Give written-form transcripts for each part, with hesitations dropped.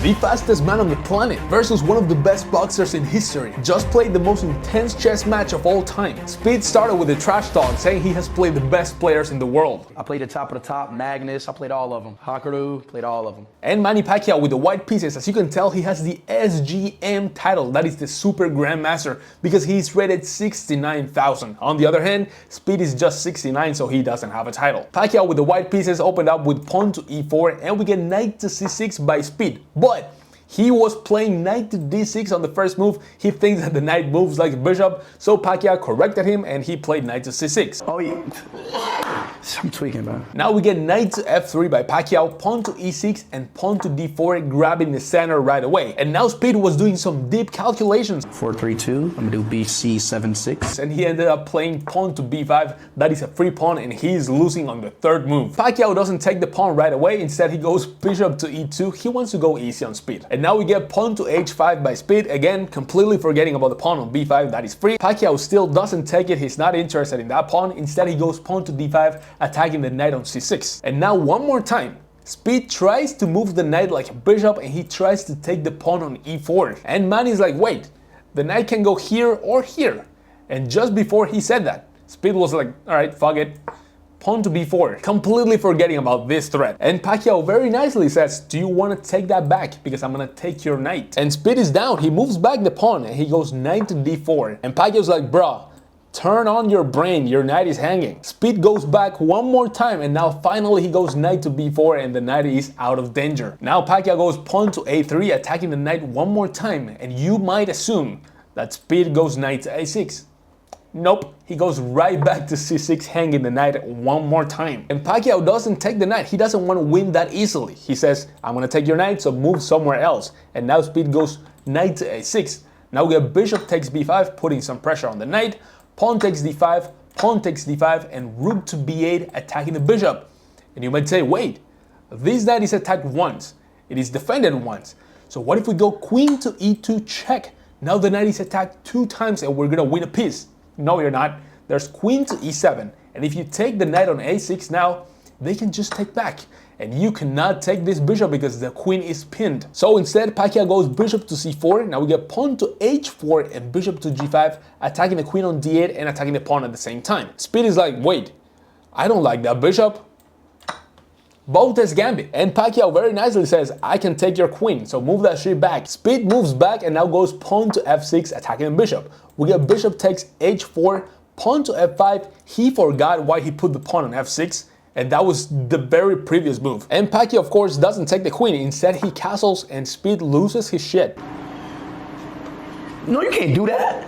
the fastest man on the planet versus one of the best boxers in history, just played the most intense chess match of all time. Speed started with a trash talk saying he has played the best players in the world. I played the top of the top, Magnus, I played all of them. Hakaru, played all of them. And Manny Pacquiao with the white pieces, as you can tell, he has the SGM title, that is the Super Grandmaster, because he's rated 69,000. On the other hand, Speed is just 69, so he doesn't have a title. Pacquiao with the white pieces opened up with pawn to e4, and we get knight to c6 by Speed. But he was playing knight to d6 on the first move. He thinks that the knight moves like a bishop, so Pacquiao corrected him and he played knight to c6. Oh yeah, I'm tweaking, man. Now we get knight to f3 by Pacquiao, pawn to e6 and pawn to d4, grabbing the center right away. And now Speed was doing some deep calculations. 4-3-2, I'm gonna do bc 7-6. And he ended up playing pawn to b5, that is a free pawn, and he's losing on the third move. Pacquiao doesn't take the pawn right away, instead he goes bishop to e2, he wants to go easy on Speed. And now we get pawn to h5 by Speed, again completely forgetting about the pawn on b5, that is free. Pacquiao still doesn't take it, he's not interested in that pawn, instead he goes pawn to d5, attacking the knight on c6. And now one more time, Speed tries to move the knight like a bishop and he tries to take the pawn on e4. And Manny's like, wait, the knight can go here or here. And just before he said that, Speed was like, alright, fuck it. Pawn to b4, completely forgetting about this threat. And Pacquiao very nicely says, do you want to take that back? Because I'm going to take your knight. And Speed is down, he moves back the pawn and he goes knight to d4. And Pacquiao's like, bruh, turn on your brain, your knight is hanging. Speed goes back one more time and now finally he goes knight to b4 and the knight is out of danger. Now Pacquiao goes pawn to a3, attacking the knight one more time, and you might assume that Speed goes knight to a6. Nope, he goes right back to c6, hanging the knight one more time. And Pacquiao doesn't take the knight, he doesn't want to win that easily. He says, I'm gonna take your knight, so move somewhere else. And now Speed goes knight to a6. Now we get bishop takes b5, putting some pressure on the knight. Pawn takes d5, pawn takes d5, and rook to b8, attacking the bishop. And you might say, wait, this knight is attacked once, it is defended once. So what if we go queen to e2 check? Now the knight is attacked 2 times and we're gonna win a piece. No, you're not. There's queen to e7, and if you take the knight on a6 now, they can just take back. And you cannot take this bishop because the queen is pinned. So instead, Pacquiao goes bishop to c4. Now we get pawn to h4 and bishop to g5, attacking the queen on d8 and attacking the pawn at the same time. Speed is like, wait, I don't like that bishop. Botes gambit. And Pacquiao very nicely says, I can take your queen, so move that shit back. Speed moves back and now goes pawn to f6, attacking the bishop. We get bishop takes h4, pawn to f5. He forgot why he put the pawn on f6, and that was the very previous move. And Pacquiao, of course, doesn't take the queen. Instead, he castles and Speed loses his shit. No, you can't do that.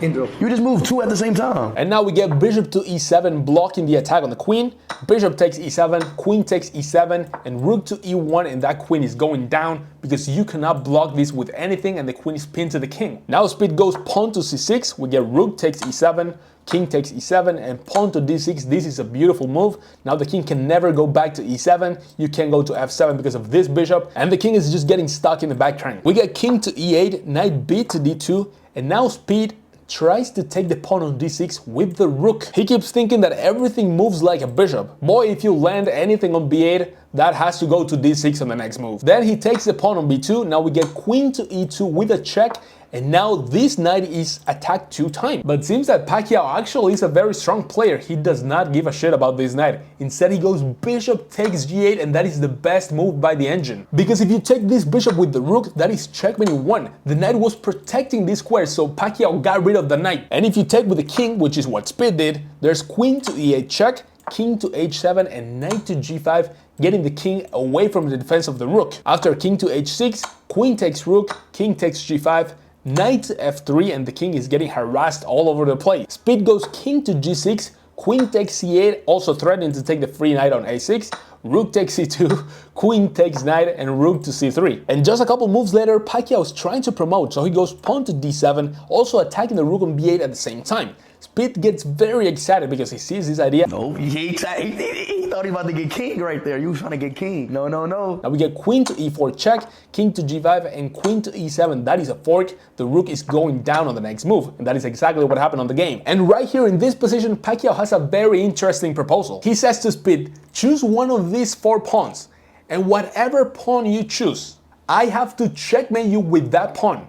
You just move 2 at the same time. And now we get bishop to e7, blocking the attack on the queen. Bishop takes e7, queen takes e7, and rook to e1, and that queen is going down because you cannot block this with anything and the queen is pinned to the king. Now Speed goes pawn to c6, we get rook takes e7, king takes e7, and pawn to d6. This is a beautiful move. Now the king can never go back to e7. You can't go to f7 because of this bishop, and the king is just getting stuck in the back rank. We get king to e8, knight b to d2, and now Speed tries to take the pawn on d6 with the rook. He keeps thinking that everything moves like a bishop. Boy, if you land anything on b8, that has to go to d6 on the next move. Then he takes the pawn on b2. Now we get queen to e2 with a check, and now this knight is attacked 2 times. But it seems that Pacquiao actually is a very strong player. He does not give a shit about this knight. Instead, he goes bishop takes g8, and that is the best move by the engine. Because if you take this bishop with the rook, that is checkmate in 1. The knight was protecting this square, so Pacquiao got rid of the knight. And if you take with the king, which is what Speed did, there's queen to e8 check, king to h7, and knight to g5, getting the king away from the defense of the rook. After king to h6, queen takes rook, king takes g5, knight to f3, and the king is getting harassed all over the place. Speed goes king to g6, queen takes c8, also threatening to take the free knight on a6, rook takes c2, queen takes knight, and rook to c3. And just a couple moves later, Pacquiao is trying to promote, so he goes pawn to d7, also attacking the rook on b8 at the same time. Speed gets very excited because he sees this idea. No, he thought he was about to get king right there. You was trying to get king. No. Now we get queen to e4 check, king to g5, and queen to e7. That is a fork. The rook is going down on the next move, and that is exactly what happened on the game. And right here in this position, Pacquiao has a very interesting proposal. He says to Speed, choose one of these 4 pawns, and whatever pawn you choose, I have to checkmate you with that pawn.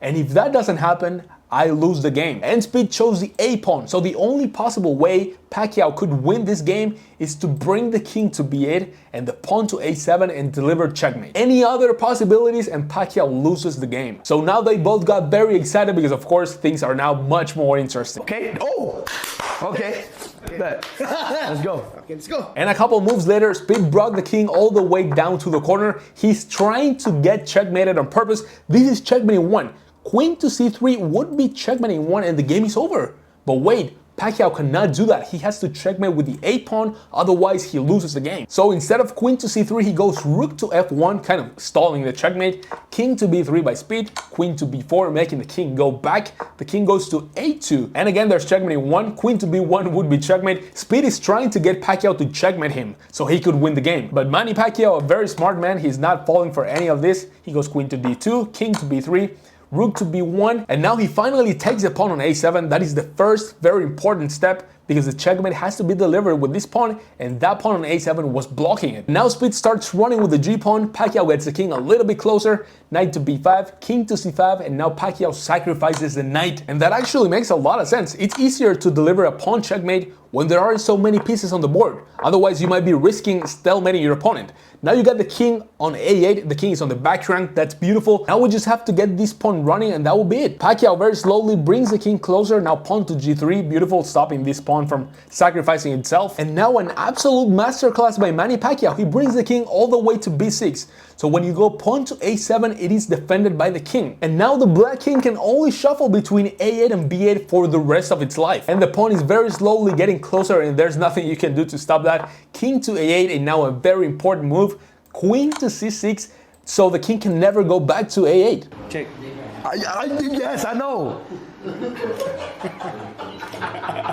And if that doesn't happen, I lose the game. And Speed chose the A pawn, so the only possible way Pacquiao could win this game is to bring the king to B8 and the pawn to A7 and deliver checkmate. Any other possibilities and Pacquiao loses the game. So now they both got very excited because of course things are now much more interesting. Okay, oh, okay. Let's go. Okay, let's go. And a couple moves later, Speed brought the king all the way down to the corner. He's trying to get checkmated on purpose. This is checkmating 1. Queen to C3 would be checkmating 1 and the game is over. But wait, Pacquiao cannot do that. He has to checkmate with the A pawn, otherwise he loses the game. So instead of queen to C3, he goes rook to F1, kind of stalling the checkmate, king to B3 by Speed, queen to B4, making the king go back. The king goes to A2, and again there's checkmating 1, queen to B1 would be checkmate. Speed is trying to get Pacquiao to checkmate him so he could win the game. But Manny Pacquiao, a very smart man, he's not falling for any of this. He goes queen to D2, king to B3, rook to B1, and now he finally takes the pawn on A7. That is the first very important step because the checkmate has to be delivered with this pawn, and that pawn on A7 was blocking it. Now Speed starts running with the G pawn. Pacquiao gets the king a little bit closer, knight to B5, king to C5, and now Pacquiao sacrifices the knight. And that actually makes a lot of sense. It's easier to deliver a pawn checkmate when there aren't so many pieces on the board. Otherwise, you might be risking stalemating your opponent. Now you got the king on A8, the king is on the back rank, that's beautiful. Now we just have to get this pawn running and that will be it. Pacquiao very slowly brings the king closer, now pawn to G3, beautiful, stopping this pawn from sacrificing itself. And now an absolute masterclass by Manny Pacquiao. He brings the king all the way to B6. So when you go pawn to A7, it is defended by the king. And now the black king can only shuffle between A8 and B8 for the rest of its life. And the pawn is very slowly getting closer and there's nothing you can do to stop that. King to A8, and now a very important move, queen to C6, so the king can never go back to A8. Check. Yes, I know.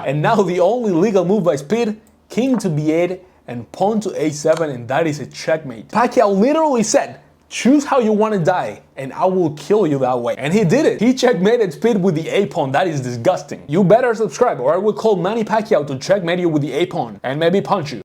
And now the only legal move by Speed, king to B8 and pawn to A7, and that is a checkmate. Pacquiao literally said, choose how you want to die, and I will kill you that way. And he did it. He checkmated Speed with the A pawn. That is disgusting. You better subscribe or I will call Manny Pacquiao to checkmate you with the A pawn and maybe punch you.